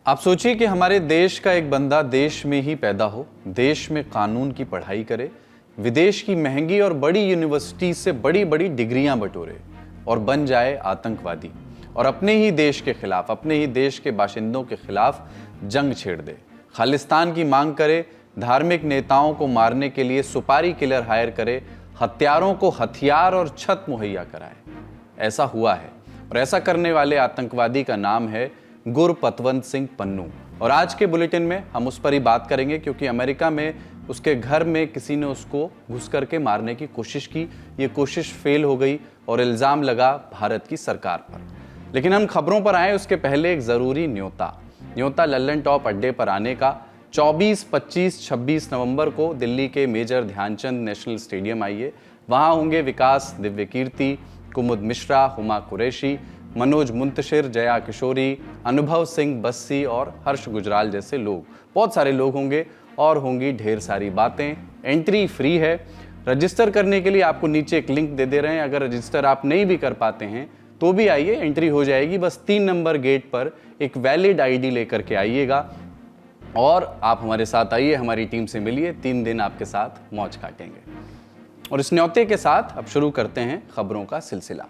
आप सोचिए कि हमारे देश का एक बंदा देश में ही पैदा हो, देश में कानून की पढ़ाई करे, विदेश की महंगी और बड़ी यूनिवर्सिटी से बड़ी बड़ी डिग्रियां बटोरे और बन जाए आतंकवादी और अपने ही देश के खिलाफ, अपने ही देश के बाशिंदों के खिलाफ जंग छेड़ दे, खालिस्तान की मांग करे, धार्मिक नेताओं को मारने के लिए सुपारी किलर हायर करे, हत्यारों को हथियार और छत मुहैया कराए। ऐसा हुआ है और ऐसा करने वाले आतंकवादी का नाम है गुरपतवंत सिंह पन्नू। और आज के बुलेटिन में हम उस पर ही बात करेंगे क्योंकि अमेरिका में उसके घर में किसी ने उसको घुस करके मारने की कोशिश की। ये कोशिश फेल हो गई और इल्ज़ाम लगा भारत की सरकार पर। लेकिन हम खबरों पर आए उसके पहले एक ज़रूरी न्योता लल्लन टॉप अड्डे पर आने का। 24, 25, 26 नवंबर को दिल्ली के मेजर ध्यानचंद नेशनल स्टेडियम आइए। वहाँ होंगे विकास दिव्य कीर्ति, कुमुद मिश्रा, हुमा कुरैशी, मनोज मुंतशिर, जया किशोरी, अनुभव सिंह बस्सी और हर्ष गुजराल जैसे लोग। बहुत सारे लोग होंगे और होंगी ढेर सारी बातें। एंट्री फ्री है। रजिस्टर करने के लिए आपको नीचे एक लिंक दे रहे हैं। अगर रजिस्टर आप नहीं भी कर पाते हैं तो भी आइए, एंट्री हो जाएगी। बस 3 नंबर गेट पर एक वैलिड आईडी लेकर के आइएगा और आप हमारे साथ आइए, हमारी टीम से मिलिए। 3 दिन आपके साथ मौज काटेंगे। और इस न्योते के साथ अब शुरू करते हैं खबरों का सिलसिला।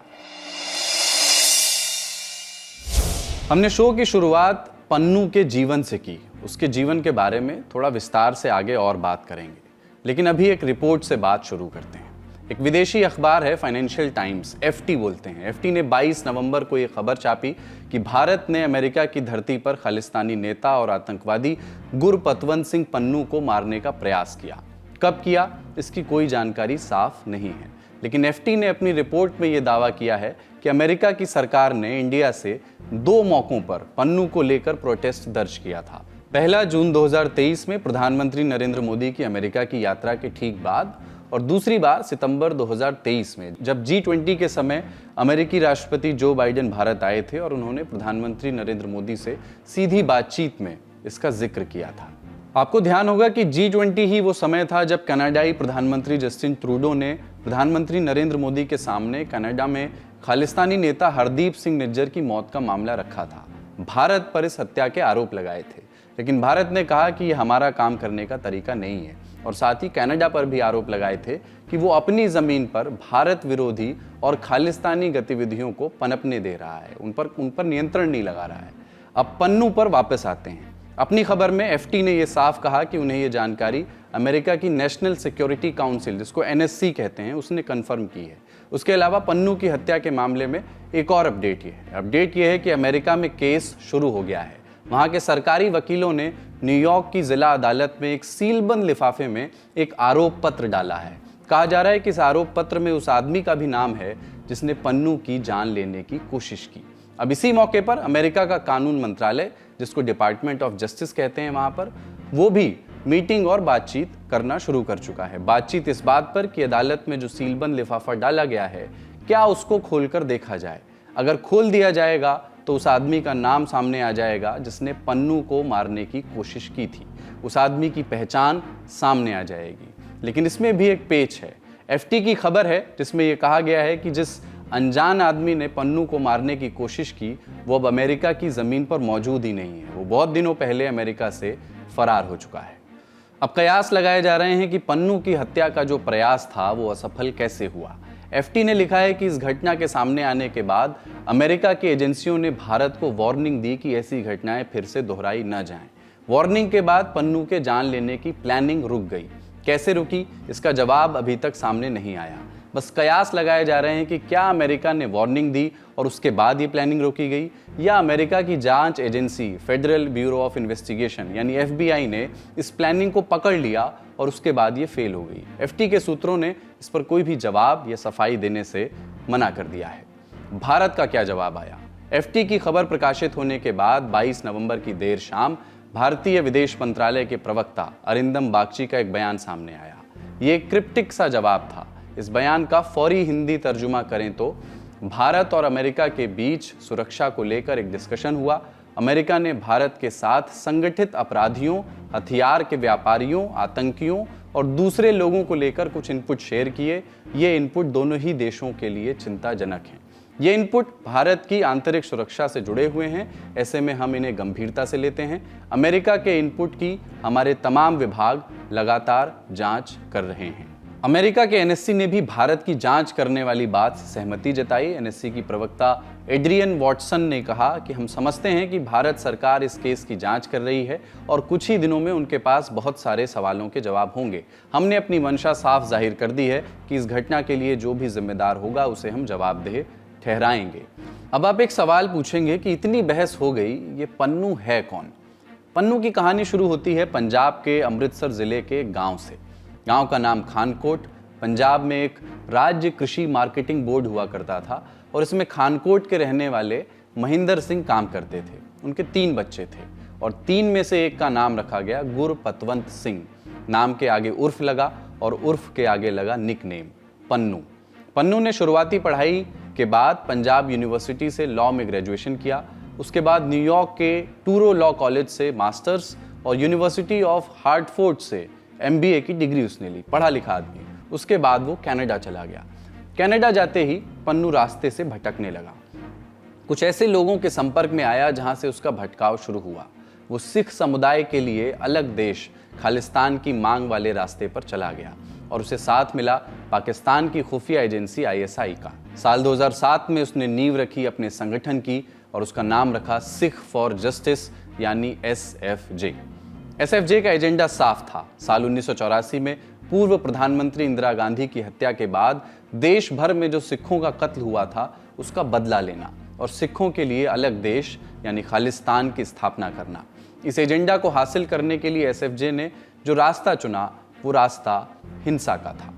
हमने शो की शुरुआत पन्नू के जीवन से की। उसके जीवन के बारे में थोड़ा विस्तार से आगे और बात करेंगे, लेकिन अभी एक रिपोर्ट से बात शुरू करते हैं। एक विदेशी अखबार है फाइनेंशियल टाइम्स, एफटी बोलते हैं। एफटी ने 22 नवंबर को ये खबर छापी कि भारत ने अमेरिका की धरती पर खालिस्तानी नेता और आतंकवादी गुरपतवंत सिंह पन्नू को मारने का प्रयास किया। कब किया, इसकी कोई जानकारी साफ नहीं है, लेकिन एफटी ने अपनी रिपोर्ट में ये दावा किया है कि अमेरिका की सरकार ने इंडिया से 2 मौकों पर पन्नू को लेकर प्रोटेस्ट दर्ज किया था। पहला जून 2023 में प्रधानमंत्री नरेंद्र मोदी की अमेरिका की यात्रा के ठीक बाद, और दूसरी बार सितंबर 2023 में जब G20 के समय अमेरिकी राष्ट्रपति जो बाइडेन भारत आए थे और उन्होंने प्रधानमंत्री नरेंद्र मोदी से सीधी बातचीत में इसका जिक्र किया था। आपको ध्यान होगा कि G20 ही वो समय था जब कनाडाई प्रधानमंत्री जस्टिन ट्रूडो ने प्रधानमंत्री नरेंद्र मोदी के सामने कनाडा में खालिस्तानी नेता हरदीप सिंह निज्जर की मौत का मामला रखा था। भारत पर इस हत्या के आरोप लगाए थे, लेकिन भारत ने कहा कि यह हमारा काम करने का तरीका नहीं है, और साथ ही कनाडा पर भी आरोप लगाए थे कि वो अपनी जमीन पर भारत विरोधी और खालिस्तानी गतिविधियों को पनपने दे रहा है, उन पर नियंत्रण नहीं लगा रहा है। अब पन्नू पर वापस आते हैं। अपनी खबर में एफटी ने यह साफ कहा कि उन्हें यह जानकारी अमेरिका की नेशनल सिक्योरिटी काउंसिल, जिसको NSC कहते हैं, उसने कंफर्म की है। उसके अलावा पन्नू की हत्या के मामले में एक और अपडेट ये है कि अमेरिका में केस शुरू हो गया है। वहाँ के सरकारी वकीलों ने न्यूयॉर्क की जिला अदालत में एक सीलबंद लिफाफे में एक आरोप पत्र डाला है। कहा जा रहा है कि इस आरोप पत्र में उस आदमी का भी नाम है जिसने पन्नू की जान लेने की कोशिश की। अब इसी मौके पर अमेरिका का कानून मंत्रालय, जिसको डिपार्टमेंट ऑफ जस्टिस कहते हैं, वहाँ पर वो भी मीटिंग और बातचीत करना शुरू कर चुका है। बातचीत इस बात पर कि अदालत में जो सीलबंद लिफाफा डाला गया है, क्या उसको खोलकर देखा जाए। अगर खोल दिया जाएगा तो उस आदमी का नाम सामने आ जाएगा जिसने पन्नू को मारने की कोशिश की थी। उस आदमी की पहचान सामने आ जाएगी। लेकिन इसमें भी एक पेच है। एफटी की खबर है जिसमें यह कहा गया है कि जिस अनजान आदमी ने पन्नू को मारने की कोशिश की वो अब अमेरिका की ज़मीन पर मौजूद ही नहीं है। वो बहुत दिनों पहले अमेरिका से फरार हो चुका है। अब कयास लगाए जा रहे हैं कि पन्नू की हत्या का जो प्रयास था वो असफल कैसे हुआ। एफटी ने लिखा है कि इस घटना के सामने आने के बाद अमेरिका की एजेंसियों ने भारत को वार्निंग दी कि ऐसी घटनाएं फिर से दोहराई न जाएं। वार्निंग के बाद पन्नू के जान लेने की प्लानिंग रुक गई। कैसे रुकी, इसका जवाब अभी तक सामने नहीं आया। बस कयास लगाए जा रहे हैं कि क्या अमेरिका ने वार्निंग दी और उसके बाद ये प्लानिंग रोकी गई, या अमेरिका की जांच agency federal bureau of investigation यानी FBI ने इस प्लानिंग को पकड़ लिया और उसके बाद ये फेल हो गई। एफटी के सूत्रों ने इस पर कोई भी जवाब या सफाई देने से मना कर दिया है। भारत का क्या जवाब आया? एफटी की खबर प्रकाशित होने के बाद 22 नवंबर की देर शाम भारतीय विदेश मंत्रालय के प्रवक्ता अरिंदम बागची का एक बयान सामने आया। ये एक क्रिप्टिक सा जवाब था। इस बयान का फौरी हिंदी तर्जुमा करें तो भारत और अमेरिका के बीच सुरक्षा को लेकर एक डिस्कशन हुआ। अमेरिका ने भारत के साथ संगठित अपराधियों, हथियार के व्यापारियों, आतंकियों और दूसरे लोगों को लेकर कुछ इनपुट शेयर किए। ये इनपुट दोनों ही देशों के लिए चिंताजनक हैं। ये इनपुट भारत की आंतरिक सुरक्षा से जुड़े हुए हैं, ऐसे में हम इन्हें गंभीरता से लेते हैं। अमेरिका के इनपुट की हमारे तमाम विभाग लगातार जांच कर रहे हैं। अमेरिका के एनएससी ने भी भारत की जांच करने वाली बात से सहमति जताई। एनएससी की प्रवक्ता एड्रियन वॉटसन ने कहा कि हम समझते हैं कि भारत सरकार इस केस की जांच कर रही है और कुछ ही दिनों में उनके पास बहुत सारे सवालों के जवाब होंगे। हमने अपनी मंशा साफ जाहिर कर दी है कि इस घटना के लिए जो भी जिम्मेदार होगा उसे हम जवाबदेह ठहराएंगे। अब आप एक सवाल पूछेंगे कि इतनी बहस हो गई, ये पन्नू है कौन? पन्नू की कहानी शुरू होती है पंजाब के अमृतसर जिले के गांव से। गांव का नाम खानकोट। पंजाब में एक राज्य कृषि मार्केटिंग बोर्ड हुआ करता था और इसमें खानकोट के रहने वाले महेंद्र सिंह काम करते थे। उनके 3 बच्चे थे और 3 में से एक का नाम रखा गया गुरपतवंत सिंह। नाम के आगे उर्फ लगा और उर्फ के आगे लगा निकनेम पन्नू। पन्नू ने शुरुआती पढ़ाई के बाद पंजाब यूनिवर्सिटी से लॉ में ग्रेजुएशन किया। उसके बाद न्यूयॉर्क के टूरो लॉ कॉलेज से मास्टर्स और यूनिवर्सिटी ऑफ हार्टफोर्ड से एमबीए की डिग्री उसने ली। पढ़ा लिखा आदमी। उसके बाद वो कनाडा चला गया। कनाडा जाते ही पन्नू रास्ते से भटकने लगा। कुछ ऐसे लोगों के संपर्क में आया जहां से उसका भटकाव शुरू हुआ। वो सिख समुदाय के लिए अलग देश खालिस्तान की मांग वाले रास्ते पर चला गया और उसे साथ मिला पाकिस्तान की खुफिया एजेंसी आईएसआई का। साल 2007 में उसने नींव रखी अपने संगठन की और उसका नाम रखा सिख फॉर जस्टिस यानी एसएफजे। एसएफजे का एजेंडा साफ था। साल 1984 में पूर्व प्रधानमंत्री इंदिरा गांधी की हत्या के बाद देश भर में जो सिखों का कत्ल हुआ था उसका बदला लेना और सिखों के लिए अलग देश यानी खालिस्तान की स्थापना करना। इस एजेंडा को हासिल करने के लिए एसएफजे ने जो रास्ता चुना वो रास्ता हिंसा का था।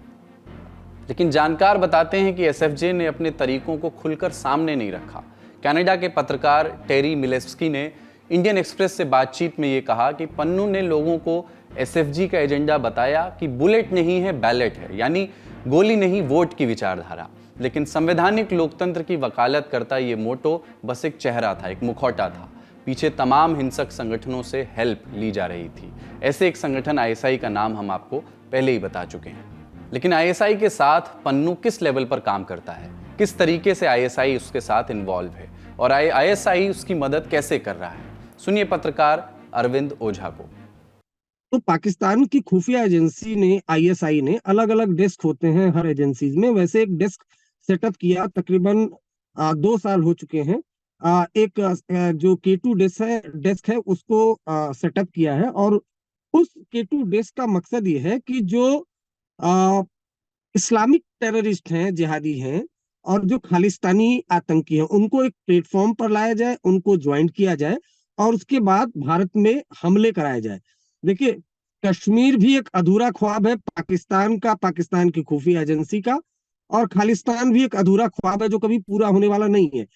लेकिन जानकार बताते हैं कि एसएफजे ने अपने तरीकों को खुलकर सामने नहीं रखा। कनाडा के पत्रकार टेरी मिलेस्की ने इंडियन एक्सप्रेस से बातचीत में ये कहा कि पन्नू ने लोगों को एसएफजी का एजेंडा बताया कि बुलेट नहीं है बैलेट है, यानी गोली नहीं वोट की विचारधारा। लेकिन संवैधानिक लोकतंत्र की वकालत करता ये मोटो बस एक चेहरा था, एक मुखौटा था। पीछे तमाम हिंसक संगठनों से हेल्प ली जा रही थी। ऐसे एक संगठन आईएसआई का नाम हम आपको पहले ही बता चुके हैं। लेकिन आईएसआई के साथ पन्नू किस लेवल पर काम करता है, किस तरीके से आईएसआई उसके साथ इन्वॉल्व है और आईएसआई उसकी मदद कैसे कर रहा है, सुनिए पत्रकार अरविंद ओझा को। तो पाकिस्तान की खुफिया एजेंसी ने आईएसआई ने अलग अलग डेस्क होते हैं हर एजेंसीज में, वैसे एक डेस्क सेटअप किया। तकरीबन 2 साल हो चुके हैं। एक जो K2 डेस्क है उसको सेटअप किया है और उस K2 डेस्क का मकसद ये है कि जो इस्लामिक टेररिस्ट हैं, जिहादी हैं और जो खालिस्तानी आतंकी हैं उनको एक प्लेटफॉर्म पर लाया जाए, उनको ज्वाइन किया जाए और उसके बाद भारत में हमले कराए जाए। देखिए, कश्मीर भी एक अधूरा ख्वाब है पाकिस्तान का, पाकिस्तान की खुफिया एजेंसी का, और खालिस्तान भी एक अधूरा ख्वाब है जो कभी पूरा होने वाला नहीं है।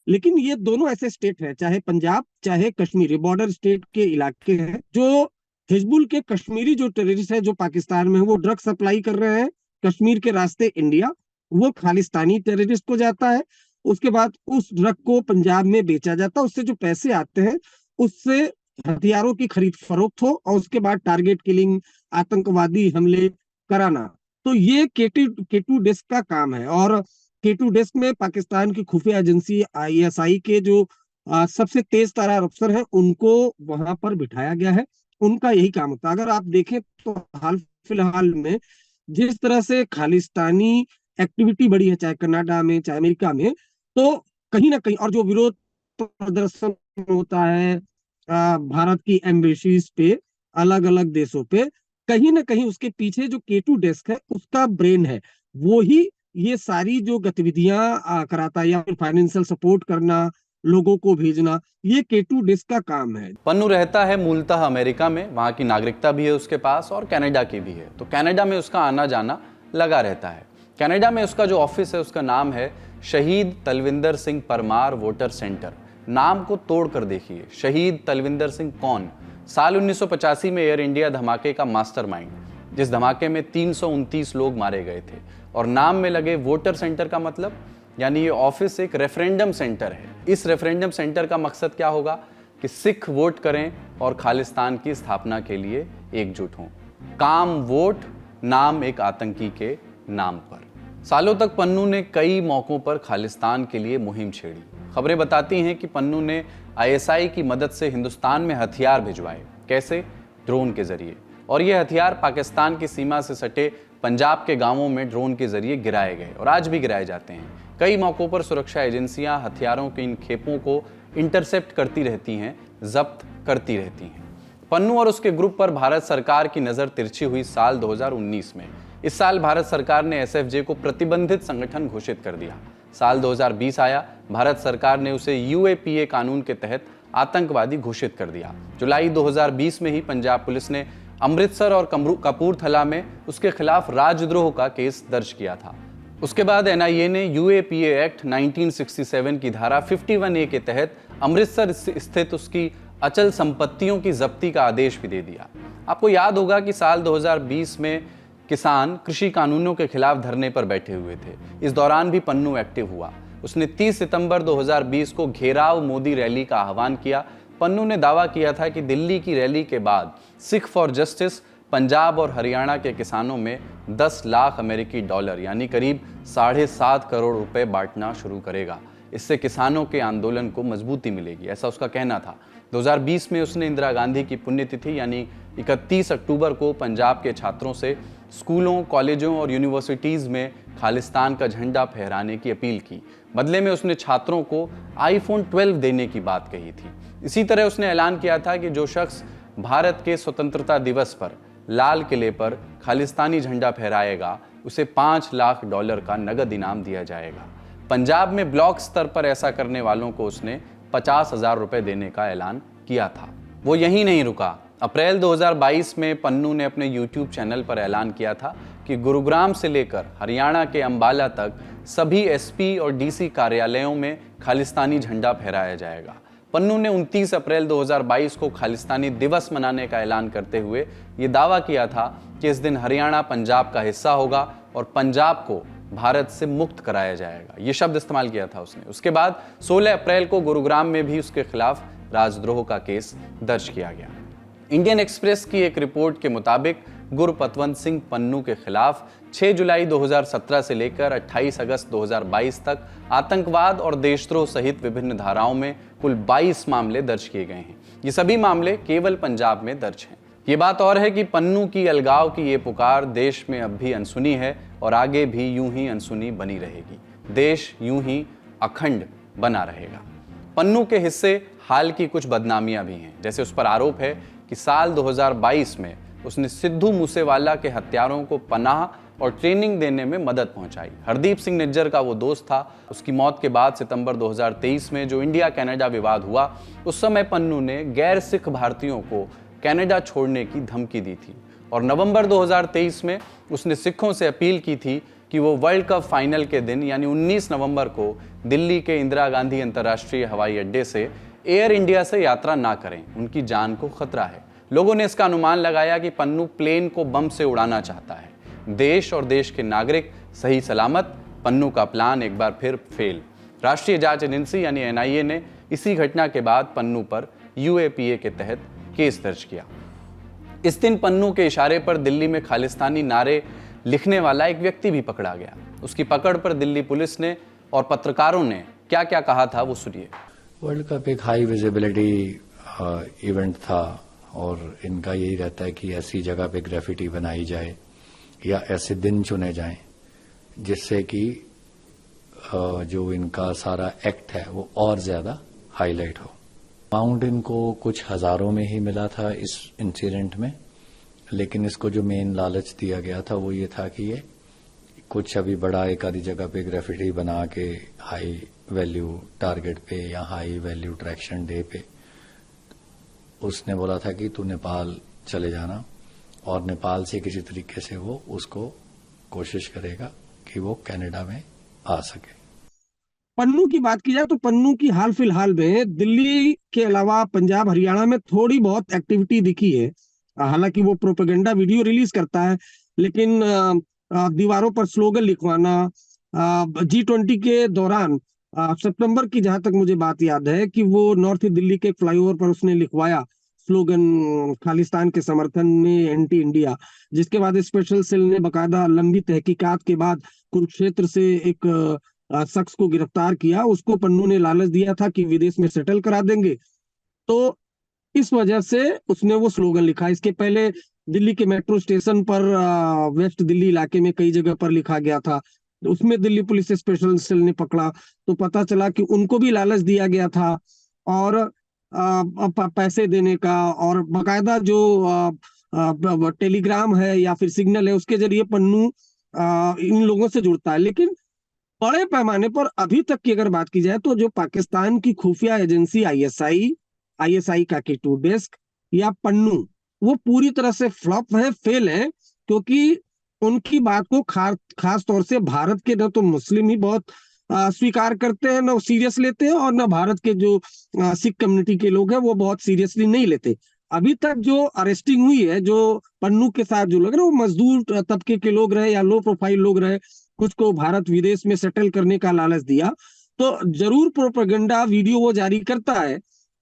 लेकिन ये दोनों ऐसे स्टेट हैं, चाहे पंजाब चाहे कश्मीर, बॉर्डर स्टेट के इलाके हैं। जो हिजबुल के कश्मीरी जो टेररिस्ट है जो पाकिस्तान में है, वो ड्रग सप्लाई कर रहे हैं कश्मीर के रास्ते इंडिया। वो खालिस्तानी टेररिस्ट को जाता है, उसके बाद उस ड्रग को पंजाब में बेचा जाता है। उससे जो पैसे आते हैं उससे हथियारों की खरीद फरोख्त हो और उसके बाद टारगेट किलिंग, आतंकवादी हमले कराना। तो ये K2 डेस्क का काम है और K2 डेस्क में पाकिस्तान की खुफिया एजेंसी आईएसआई के जो सबसे तेज तर्रार अफसर हैं उनको वहां पर बिठाया गया है। उनका यही काम होता है। अगर आप देखें तो हाल फिलहाल में जिस तरह से खालिस्तानी एक्टिविटी बढ़ी है, चाहे कनाडा में चाहे अमेरिका में, तो कहीं ना कहीं, और जो विरोध प्रदर्शन होता है भारत की एम्बेसीज पे अलग अलग देशों पे, कहीं ना कहीं उसके पीछे जो K2 डेस्क है उसका ब्रेन है। वो ही ये सारी जो गतिविधियां कराता है या फिर फाइनेंशियल सपोर्ट करना, लोगों को भेजना, ये K2 डेस्क का काम है। पन्नू रहता है मूलतः अमेरिका में, वहाँ की नागरिकता भी है उसके पास और कनाडा की भी है। तो कनाडा में उसका आना जाना लगा रहता है। कनाडा में उसका जो ऑफिस है उसका नाम है शहीद तलविंदर सिंह परमार वोटर सेंटर। नाम को तोड़ कर देखिए, शहीद तलविंदर सिंह कौन? साल 1985 में एयर इंडिया धमाके का मास्टरमाइंड, जिस धमाके में 329 लोग मारे गए थे। और नाम में लगे वोटर सेंटर का मतलब, यानी ये ऑफिस एक रेफरेंडम सेंटर है। इस रेफरेंडम सेंटर का मकसद क्या होगा कि सिख वोट करें और खालिस्तान की स्थापना के लिए एकजुट हों। काम वोट, नाम एक आतंकी के नाम पर। सालों तक पन्नू ने कई मौकों पर खालिस्तान के लिए मुहिम छेड़ी। खबरें बताती हैं कि पन्नू ने आईएसआई की मदद से हिंदुस्तान में हथियार भिजवाए। कैसे? ड्रोन के जरिए। और ये हथियार पाकिस्तान की सीमा से सटे पंजाब के गांवों में ड्रोन के जरिए गिराए गए और आज भी गिराए जाते हैं। कई मौकों पर सुरक्षा एजेंसियां हथियारों के इन खेपों को इंटरसेप्ट करती रहती हैं, जब्त करती रहती हैं। पन्नू और उसके ग्रुप पर भारत सरकार की नजर तिरछी हुई साल 2019 में। इस साल भारत सरकार ने एसएफजे को प्रतिबंधित संगठन घोषित कर दिया। साल 2020 आया, भारत सरकार ने उसे यूएपीए कानून के तहत आतंकवादी घोषित कर दिया। जुलाई 2020 में ही पंजाब पुलिस ने अमृतसर और कपूरथला में उसके खिलाफ राजद्रोह का केस दर्ज किया था। उसके बाद एनआईए ने यूएपीए एक्ट 1967 की धारा 51A के तहत अमृतसर स्थित उसकी अचल संपत्तियों की जब्ती का आदेश भी दे दिया। आपको याद होगा कि साल 2020 में किसान कृषि कानूनों के खिलाफ धरने पर बैठे हुए थे। इस दौरान भी पन्नू एक्टिव हुआ। उसने 30 सितंबर 2020 को घेराव मोदी रैली का आह्वान किया। पन्नू ने दावा किया था कि दिल्ली की रैली के बाद सिख फॉर जस्टिस पंजाब और हरियाणा के किसानों में 10 लाख अमेरिकी डॉलर यानी करीब 7.5 करोड़ रुपए बांटना शुरू करेगा। इससे किसानों के आंदोलन को मजबूती मिलेगी, ऐसा उसका कहना था। 2020 में उसने इंदिरा गांधी की पुण्यतिथि यानी 31 अक्टूबर को पंजाब के छात्रों से स्कूलों, कॉलेजों और यूनिवर्सिटीज़ में खालिस्तान का झंडा फहराने की अपील की। बदले में उसने छात्रों को आईफोन 12 देने की बात कही थी। इसी तरह उसने ऐलान किया था कि जो शख्स भारत के स्वतंत्रता दिवस पर लाल किले पर खालिस्तानी झंडा फहराएगा उसे 5 लाख डॉलर का नगद इनाम दिया जाएगा। पंजाब में ब्लॉक स्तर पर ऐसा करने वालों को उसने 50,000 रुपए देने का ऐलान किया था। वो यहीं नहीं रुका। अप्रैल 2022 में पन्नू ने अपने YouTube चैनल पर ऐलान किया था कि गुरुग्राम से लेकर हरियाणा के अंबाला तक सभी एसपी और डीसी कार्यालयों में खालिस्तानी झंडा फहराया जाएगा। पन्नू ने 29 अप्रैल 2022 को खालिस्तानी दिवस मनाने का ऐलान करते हुए ये दावा किया था कि इस दिन हरियाणा पंजाब का हिस्सा होगा और पंजाब को भारत से मुक्त कराया जाएगा। ये शब्द इस्तेमाल किया था उसने। उसके बाद 16 अप्रैल को गुरुग्राम में भी उसके खिलाफ राजद्रोह का केस दर्ज किया गया। इंडियन एक्सप्रेस की एक रिपोर्ट के मुताबिक गुरपतवंत सिंह पन्नू के खिलाफ 6 जुलाई 2017 से लेकर 28 अगस्त 2022 तक आतंकवाद और देशद्रोह सहित विभिन्न धाराओं में कुल 22 मामले दर्ज किए गए हैं। ये सभी मामले केवल पंजाब में दर्ज हैं। ये बात और है कि पन्नू की अलगाव की ये पुकार देश में अब भी अनसुनी है और आगे भी यूं ही अनसुनी बनी रहेगी। देश यूं ही अखंड बना रहेगा। पन्नू के हिस्से हाल की कुछ बदनामियां भी हैं। जैसे उस पर आरोप है कि साल 2022 में उसने सिद्धू मूसेवाला के हत्यारों को पनाह और ट्रेनिंग देने में मदद पहुंचाई। हरदीप सिंह निज्जर का वो दोस्त था। उसकी मौत के बाद सितंबर 2023 में जो इंडिया कनाडा विवाद हुआ, उस समय पन्नू ने गैर सिख भारतीयों को कनाडा छोड़ने की धमकी दी थी और नवंबर 2023 में उसने सिखों से अपील की थी कि वो वर्ल्ड कप फाइनल के दिन यानी 19 नवंबर को दिल्ली के इंदिरा गांधी अंतर्राष्ट्रीय हवाई अड्डे से एयर इंडिया से यात्रा ना करें, उनकी जान को खतरा है। लोगों ने इसका अनुमान लगाया कि पन्नू प्लेन को बम से उड़ाना चाहता है। देश और देश के नागरिक सही सलामत, पन्नू का प्लान एक बार फिर फेल। राष्ट्रीय जांच एजेंसी यानी एनआईए ने इसी घटना के बाद पन्नू पर यूएपीए के तहत केस दर्ज किया। इस दिन पन्नू के इशारे पर दिल्ली में खालिस्तानी नारे लिखने वाला एक व्यक्ति भी पकड़ा गया। उसकी पकड़ पर दिल्ली पुलिस ने और पत्रकारों ने क्या क्या कहा था वो सुनिए। वर्ल्ड कप एक हाई विजिबिलिटी इवेंट था और इनका यही रहता है कि ऐसी जगह पे ग्रेफिटी बनाई जाए या ऐसे दिन चुने जाएं जिससे कि जो इनका सारा एक्ट है वो और ज्यादा हाईलाइट हो। अमाउंट इनको कुछ हजारों में ही मिला था इस इंसिडेंट में, लेकिन इसको जो मेन लालच दिया गया था वो ये था कि ये कुछ अभी बड़ा एक आधी जगह पे ग्रेफिटी बना के हाई वैल्यू टारगेट पे या हाई वैल्यू ट्रैक्शन डे पे उसने बोला था कि तू नेपाल चले जाना और नेपाल से किसी तरीके से वो उसको कोशिश करेगा कि वो कनाडा में आ सके। पन्नू की बात की जाए तो पन्नू की हाल फिलहाल में दिल्ली के अलावा पंजाब हरियाणा में थोड़ी बहुत एक्टिविटी दिखी है। हालांकि वो प्रोपेगेंडा वीडियो रिलीज करता है, लेकिन दीवारों पर स्लोगन लिखवाना, G20 के दौरान सितंबर की जहां तक मुझे बात याद है कि वो नॉर्थ दिल्ली के फ्लाईओवर पर उसने लिखवाया स्लोगन खालिस्तान के समर्थन में, एंटी इंडिया, जिसके बाद स्पेशल सेल ने बकायदा लंबी तहकीकात के बाद कुरुक्षेत्र से एक शख्स को गिरफ्तार किया। उसको पन्नू ने लालच दिया था कि विदेश में सेटल करा देंगे, तो इस वजह से उसने वो स्लोगन लिखा। इसके पहले दिल्ली के मेट्रो स्टेशन पर, वेस्ट दिल्ली इलाके में कई जगह पर लिखा गया था, उसमें दिल्ली पुलिस स्पेशल सेल ने पकड़ा तो पता चला कि उनको भी लालच दिया गया था और पैसे देने का, और बाकायदा जो टेलीग्राम है या फिर सिग्नल है उसके जरिए पन्नू इन लोगों से जुड़ता है। लेकिन बड़े पैमाने पर अभी तक की अगर बात की जाए तो जो पाकिस्तान की खुफिया एजेंसी आईएसआई का K2 डेस्क या पन्नू, वो पूरी तरह से फ्लॉप है, फेल है, क्योंकि उनकी बात को खास तौर से भारत के न तो मुस्लिम ही बहुत स्वीकार करते हैं, न सीरियस लेते हैं, और न भारत के जो सिख कम्युनिटी के लोग हैं वो बहुत सीरियसली नहीं लेते। अभी तक जो अरेस्टिंग हुई है, जो पन्नू के साथ जो लोग रहे वो मजदूर तबके के लोग रहे या लो प्रोफाइल लोग रहे, कुछ को भारत विदेश में सेटल करने का लालच दिया। तो जरूर प्रोपेगेंडा वीडियो वो जारी करता है,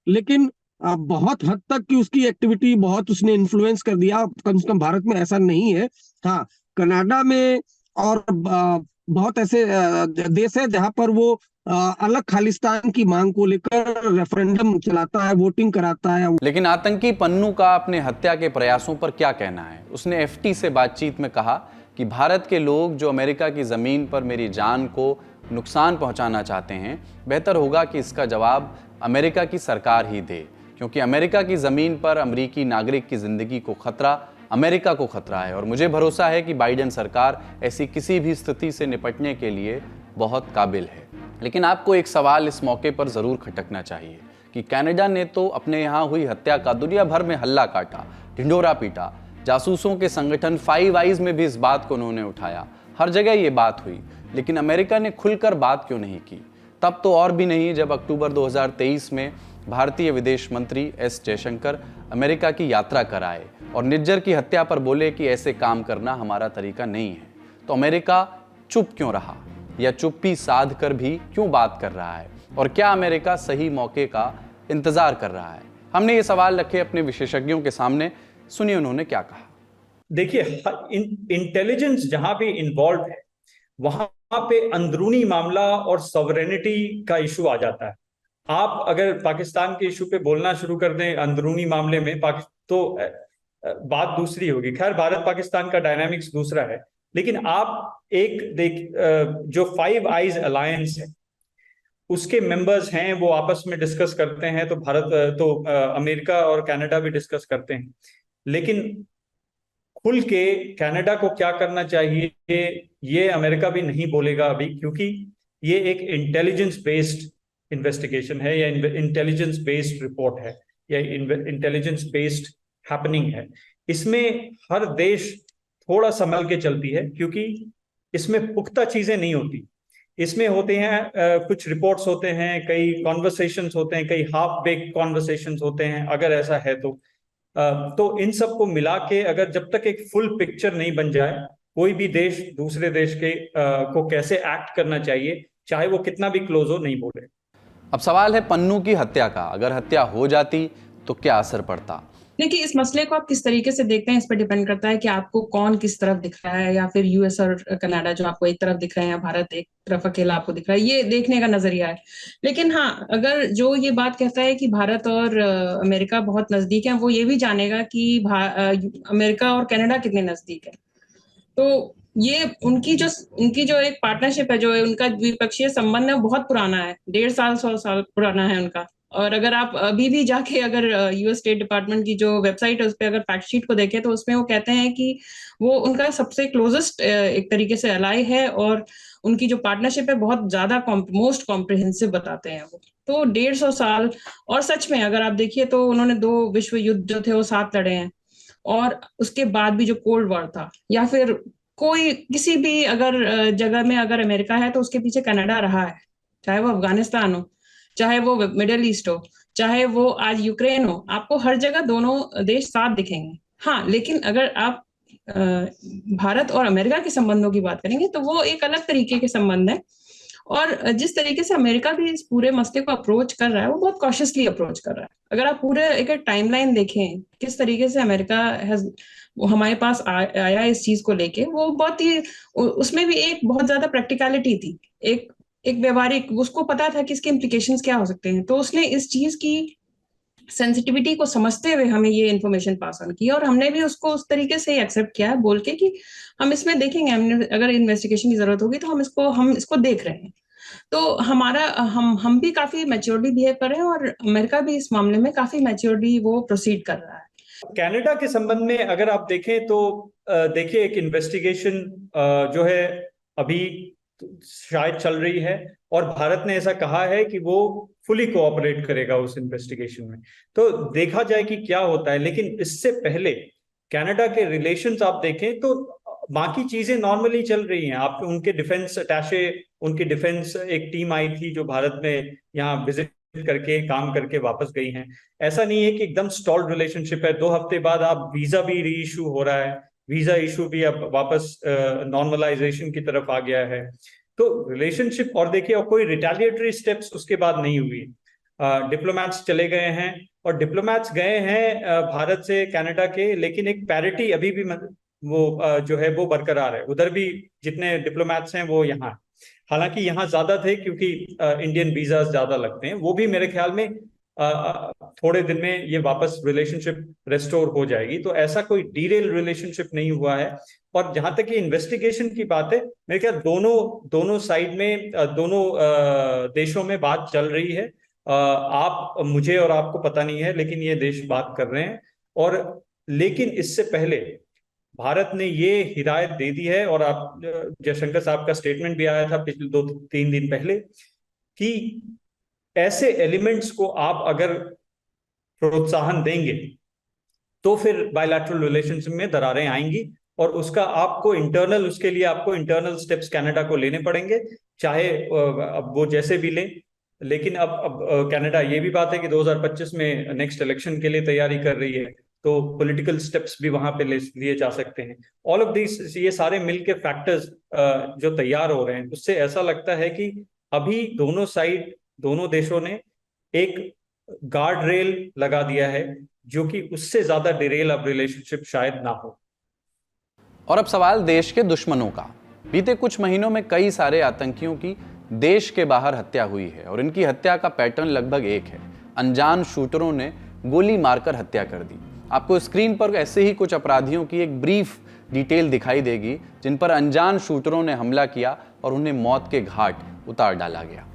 लेकिन बहुत हद तक की उसकी एक्टिविटी, बहुत उसने इन्फ्लुएंस कर दिया। कम से कम भारत में ऐसा नहीं है। हाँ, कनाडा में और बहुत ऐसे देश है जहां पर वो अलग खालिस्तान की मांग को लेकर रेफरेंडम चलाता है, वोटिंग कराता है। लेकिन आतंकी पन्नू का अपने हत्या के प्रयासों पर क्या कहना है? उसने एफटी से बातचीत में कहा कि भारत के लोग जो अमेरिका की ज़मीन पर मेरी जान को नुकसान पहुंचाना चाहते हैं, बेहतर होगा कि इसका जवाब अमेरिका की सरकार ही दे, क्योंकि अमेरिका की ज़मीन पर अमेरिकी नागरिक की ज़िंदगी को खतरा अमेरिका को खतरा है, और मुझे भरोसा है कि बाइडेन सरकार ऐसी किसी भी स्थिति से निपटने के लिए बहुत काबिल है। लेकिन आपको एक सवाल इस मौके पर ज़रूर खटकना चाहिए कि कनाडा ने तो अपने यहाँ हुई हत्या का दुनिया भर में हल्ला काटा, ढिंढोरा पीटा। जासूसों के संगठन फाइव आइज में भी इस बात को उन्होंने उठाया, हर जगह ये बात हुई, लेकिन अमेरिका ने खुलकर बात क्यों नहीं की? तब तो और भी नहीं जब अक्टूबर 2023 में भारतीय विदेश मंत्री एस जयशंकर अमेरिका की यात्रा कर आए और निज्जर की हत्या पर बोले कि ऐसे काम करना हमारा तरीका नहीं है। तो अमेरिका चुप क्यों रहा, या चुप्पी साध कर भी क्यों बात कर रहा है, और क्या अमेरिका सही मौके का इंतजार कर रहा है? हमने ये सवाल रखे अपने विशेषज्ञों के सामने, सुनिए उन्होंने क्या कहा। देखिए, इंटेलिजेंस जहां भी इन्वॉल्व है वहां पे अंदरूनी मामला और सॉवरेनिटी का इशू आ जाता है। आप अगर पाकिस्तान के इशू पे बोलना शुरू कर दें अंदरूनी मामले में, तो बात दूसरी होगी। खैर, भारत पाकिस्तान का डायनामिक्स दूसरा है, लेकिन आप जो फाइव आइज अलायंस है उसके मेंबर्स हैं, वो आपस में डिस्कस करते हैं, तो अमेरिका और कनाडा भी डिस्कस करते हैं। लेकिन खुल के कनाडा को क्या करना चाहिए ये अमेरिका भी नहीं बोलेगा अभी, क्योंकि ये एक इंटेलिजेंस बेस्ड इन्वेस्टिगेशन है, या इंटेलिजेंस बेस्ड रिपोर्ट है, या इंटेलिजेंस बेस्ड हैपनिंग है। इसमें हर देश थोड़ा संभल के चलती है, क्योंकि इसमें पुख्ता चीजें नहीं होती। इसमें होते हैं कुछ रिपोर्ट्स होते हैं, कई कॉन्वर्सेशंस होते हैं, कई हाफ बेक कॉन्वर्सेशंस होते हैं, अगर ऐसा है तो इन सब को मिला के अगर जब तक एक फुल पिक्चर नहीं बन जाए, कोई भी देश दूसरे देश के को कैसे एक्ट करना चाहिए, चाहे वो कितना भी क्लोज हो, नहीं बोले। अब सवाल है पन्नू की हत्या का। अगर हत्या हो जाती तो क्या असर पड़ता? देखिए, इस मसले को आप किस तरीके से देखते हैं इस पर डिपेंड करता है कि आपको कौन किस तरफ दिख रहा है, या फिर यूएस और कनाडा जो आपको एक तरफ दिख रहे हैं, या भारत एक तरफ अकेला आपको दिख रहा है, ये देखने का नजरिया है। लेकिन हाँ, अगर जो ये बात कहता है कि भारत और अमेरिका बहुत नजदीक है, वो ये भी जानेगा कि अमेरिका और कनाडा कितने नजदीक है। तो ये उनकी जो एक पार्टनरशिप है, जो उनका द्विपक्षीय संबंध है, बहुत पुराना है, 150 100 साल पुराना है उनका। और अगर आप अभी भी जाके अगर यूएस स्टेट डिपार्टमेंट की जो वेबसाइट है उस पर अगर फैक्ट शीट को देखें, तो उसमें वो कहते हैं कि वो उनका सबसे क्लोजेस्ट एक तरीके से अलाई है, और उनकी जो पार्टनरशिप है बहुत ज्यादा मोस्ट कॉम्प्रिहेंसिव बताते हैं वो। तो 150 साल, और सच में अगर आप देखिए तो उन्होंने 2 विश्व युद्ध जो थे वो साथ लड़े हैं, और उसके बाद भी जो कोल्ड वॉर था, या फिर कोई किसी भी अगर जगह में अगर अमेरिका है तो उसके पीछे कनाडा रहा है, चाहे वो अफगानिस्तान हो, चाहे वो मिडिल ईस्ट हो, चाहे वो आज यूक्रेन हो, आपको हर जगह दोनों देश साथ दिखेंगे। हाँ, लेकिन अगर आप भारत और अमेरिका के संबंधों की बात करेंगे तो वो एक अलग तरीके के संबंध है, और जिस तरीके से अमेरिका भी इस पूरे मसले को अप्रोच कर रहा है, वो बहुत कॉशियसली अप्रोच कर रहा है। अगर आप पूरे एक टाइमलाइन देखें किस तरीके से अमेरिका वो हमारे पास आया इस चीज को लेके, वो बहुत ही उसमें भी एक बहुत ज्यादा प्रैक्टिकलिटी थी, एक एक व्यवहारिक, उसको पता था कि इसके इम्प्लीकेशंस क्या हो सकते हैं, तो उसने इस चीज की सेंसिटिविटी को समझते हुए हमें ये इन्फॉर्मेशन पास ऑन की, और हमने भी उसको उस तरीके से एक्सेप्ट किया है, बोल के कि हम इसमें देखेंगे, हमने अगर इन्वेस्टिगेशन की जरूरत होगी तो हम इसको देख रहे हैं। तो हमारा हम भी काफी मैच्योरली बिहेव कर रहे हैं, और अमेरिका भी इस मामले में काफी मैच्योरली वो प्रोसीड कर रहा है। कनाडा के संबंध में अगर आप देखें तो देखिए, एक इन्वेस्टिगेशन जो है अभी शायद चल रही है, और भारत ने ऐसा कहा है कि वो फुली कोऑपरेट करेगा उस इन्वेस्टिगेशन में। तो देखा जाए कि क्या होता है। लेकिन इससे पहले कनाडा के रिलेशंस आप देखें तो बाकी चीजें नॉर्मली चल रही हैं। आप उनके डिफेंस अटैचे, उनकी डिफेंस एक टीम आई थी जो भारत में यहाँ विजिट करके काम करके वापस गई हैं। ऐसा नहीं है कि एकदम स्टॉल्ड रिलेशनशिप है। 2 हफ्ते बाद आप वीजा भी री इशू हो रहा है, वीजा इशू भी अब वापस नॉर्मलाइजेशन की तरफ आ गया है। तो रिलेशनशिप, और देखिए, और कोई रिटेलिएटरी स्टेप्स उसके बाद नहीं हुई। डिप्लोमैट्स चले गए हैं, और डिप्लोमैट्स गए हैं भारत से कनाडा के, लेकिन एक पैरिटी अभी भी वो जो है वो बरकरार है। उधर भी जितने डिप्लोमैट्स हैं वो यहाँ, हालांकि यहाँ ज्यादा थे क्योंकि इंडियन वीजा ज्यादा लगते हैं। वो भी मेरे ख्याल में थोड़े दिन में ये वापस रिलेशनशिप रेस्टोर हो जाएगी। तो ऐसा कोई डीरेल रिलेशनशिप नहीं हुआ है। और जहां तक ये इन्वेस्टिगेशन की बात है, मेरे ख्याल दोनों साइड में, दोनों देशों में बात चल रही है। आप, मुझे और आपको पता नहीं है, लेकिन ये देश बात कर रहे हैं। और लेकिन इससे पहले भारत ने ये हिदायत दे दी है, और आप, जयशंकर साहब का स्टेटमेंट भी आया था पिछले 2-3 दिन पहले, कि ऐसे एलिमेंट्स को आप अगर प्रोत्साहन देंगे तो फिर बायलैटरल रिलेशनशिप में दरारें आएंगी, और उसका आपको उसके लिए आपको इंटरनल स्टेप्स कनाडा को लेने पड़ेंगे, चाहे अब वो जैसे भी ले। लेकिन अब कनाडा, ये भी बात है कि 2025 में नेक्स्ट इलेक्शन के लिए तैयारी कर रही है, तो पॉलिटिकल स्टेप्स भी वहां पे लिए जा सकते हैं। ऑल ऑफ दिस, ये सारे मिलके फैक्टर्स जो तैयार हो रहे हैं, उससे ऐसा लगता है कि अभी दोनों साइड, दोनों देशों ने एक गार्ड रेल लगा दिया है, जो कि उससे ज्यादा डिरेल अब रिलेशनशिप शायद ना हो। और अब सवाल देश के दुश्मनों का। बीते कुछ महीनों में कई सारे आतंकियों की देश के बाहर हत्या हुई है, और इनकी हत्या का पैटर्न लगभग एक है। अनजान शूटरों ने गोली मारकर हत्या कर दी। आपको स्क्रीन पर ऐसे ही कुछ अपराधियों की एक ब्रीफ डिटेल दिखाई देगी, जिन पर अनजान शूटरों ने हमला किया और उन्हें मौत के घाट उतार डाला गया।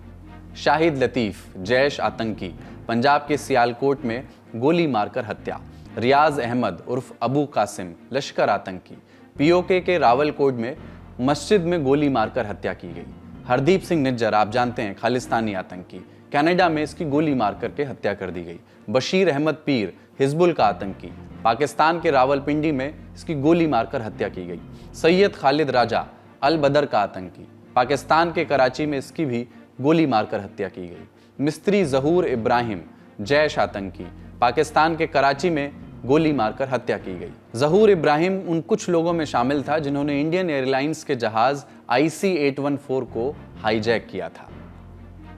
शाहिद लतीफ, जैश आतंकी, पंजाब के सियालकोट में गोली मारकर हत्या। रियाज अहमद उर्फ अबू कासिम, लश्कर आतंकी, पीओके के रावलकोट में मस्जिद में गोली मारकर हत्या की गई। हरदीप सिंह निज्जर, आप जानते हैं, खालिस्तानी आतंकी, कनाडा में इसकी गोली मार करके हत्या कर दी गई। बशीर अहमद पीर, हिजबुल का आतंकी, पाकिस्तान के रावलपिंडी में इसकी गोली मारकर हत्या की गई। सैयद खालिद राजा, अल बदर का आतंकी, पाकिस्तान के कराची में इसकी भी गोली मारकर हत्या की गई। मिस्त्री जहूर इब्राहिम, जैश आतंकी, पाकिस्तान के कराची में गोली मारकर हत्या की गई। जहूर इब्राहिम उन कुछ लोगों में शामिल था जिन्होंने इंडियन एयरलाइंस के जहाज IC-814 को हाईजैक किया था।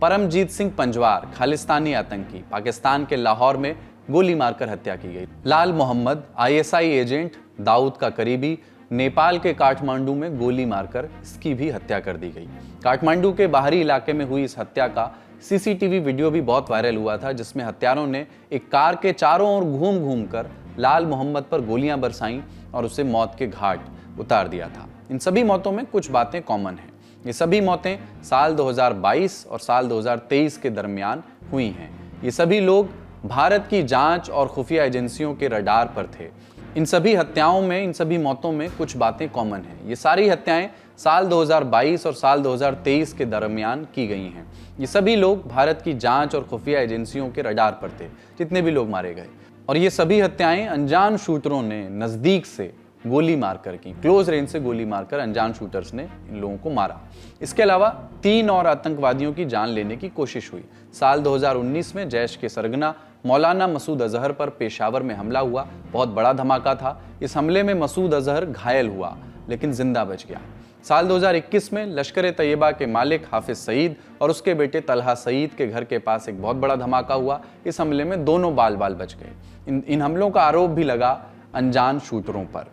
परमजीत सिंह पंजवार, खालिस्तानी आतंकी, पाकिस्तान के लाहौर में गोली मारकर हत्या की गई। लाल मोहम्मद, ISI एजेंट, दाऊद का करीबी, नेपाल के काठमांडू में गोली मारकर इसकी भी हत्या कर दी गई। काठमांडू के बाहरी इलाके में हुई इस हत्या का CCTV वीडियो भी बहुत वायरल हुआ था, जिसमें हत्यारों ने एक कार के चारों ओर घूम घूम कर लाल मोहम्मद पर गोलियां बरसाईं और उसे मौत के घाट उतार दिया था। इन सभी मौतों में कुछ बातें कॉमन हैं। ये सभी मौतें साल 2022 और साल 2023 के दरमियान हुई हैं। ये सभी लोग भारत की जांच और खुफिया एजेंसियों के रडार पर थे। इन सभी हत्याओं में, इन सभी मौतों में कुछ बातें कॉमन हैं। ये सारी हत्याएं साल 2022 और साल 2023 के दरमियान की गई हैं। ये सभी लोग भारत की जांच और खुफिया एजेंसियों के रडार पर थे, जितने भी लोग मारे गए। और ये सभी हत्याएं अनजान शूटरों ने नज़दीक से गोली मारकर की, क्लोज रेंज से गोली मारकर अनजान शूटर्स ने इन लोगों को मारा। इसके अलावा 3 और आतंकवादियों की जान लेने की कोशिश हुई। साल 2019 में जैश के सरगना मौलाना मसूद अजहर पर पेशावर में हमला हुआ। बहुत बड़ा धमाका था। इस हमले में मसूद अजहर घायल हुआ, लेकिन जिंदा बच गया। साल 2021 में लश्कर तैयबा के मालिक हाफिज सईद और उसके बेटे तलहा सईद के घर के पास एक बहुत बड़ा धमाका हुआ। इस हमले में दोनों बाल बाल बच गए। इन हमलों का आरोप भी लगा अनजान शूटरों पर।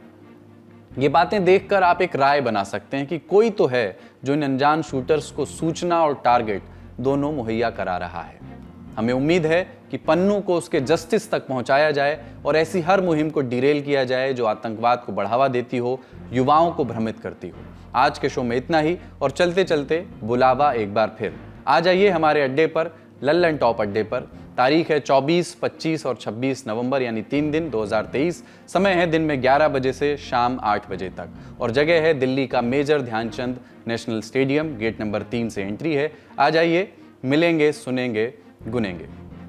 ये बातें देखकर आप एक राय बना सकते हैं कि कोई तो है जो इन अनजान शूटर्स को सूचना और टारगेट दोनों मुहैया करा रहा है। हमें उम्मीद है कि पन्नू को उसके जस्टिस तक पहुंचाया जाए और ऐसी हर मुहिम को डिरेल किया जाए जो आतंकवाद को बढ़ावा देती हो, युवाओं को भ्रमित करती हो। आज के शो में इतना ही और चलते चलते बुलावा एक बार फिर। आ जाइए हमारे अड्डे पर, लल्लन टॉप अड्डे पर। तारीख है 24, 25 और 26 नवंबर यानी 3 दिन 2023। समय है दिन में 11 बजे से शाम 8 बजे तक और जगह है दिल्ली का major Dhyan Chand national stadium. Gate number 3 से एंट्री है। आ जाइए, मिलेंगे, सुनेंगे, गुनेंगे।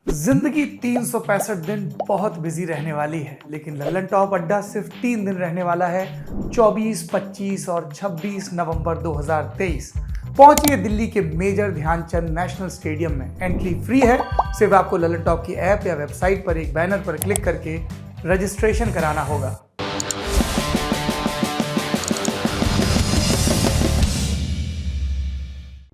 जिंदगी 365 दिन बहुत बिजी रहने वाली है, लेकिन लल्लन टॉप अड्डा सिर्फ 3 दिन रहने वाला है, 24, 25 और 26 नवंबर 2023। पहुंचिए दिल्ली के मेजर ध्यानचंद नेशनल स्टेडियम में। एंट्री फ्री है। सिर्फ आपको लल्लन टॉप की ऐप या वेबसाइट पर एक बैनर पर क्लिक करके रजिस्ट्रेशन कराना होगा।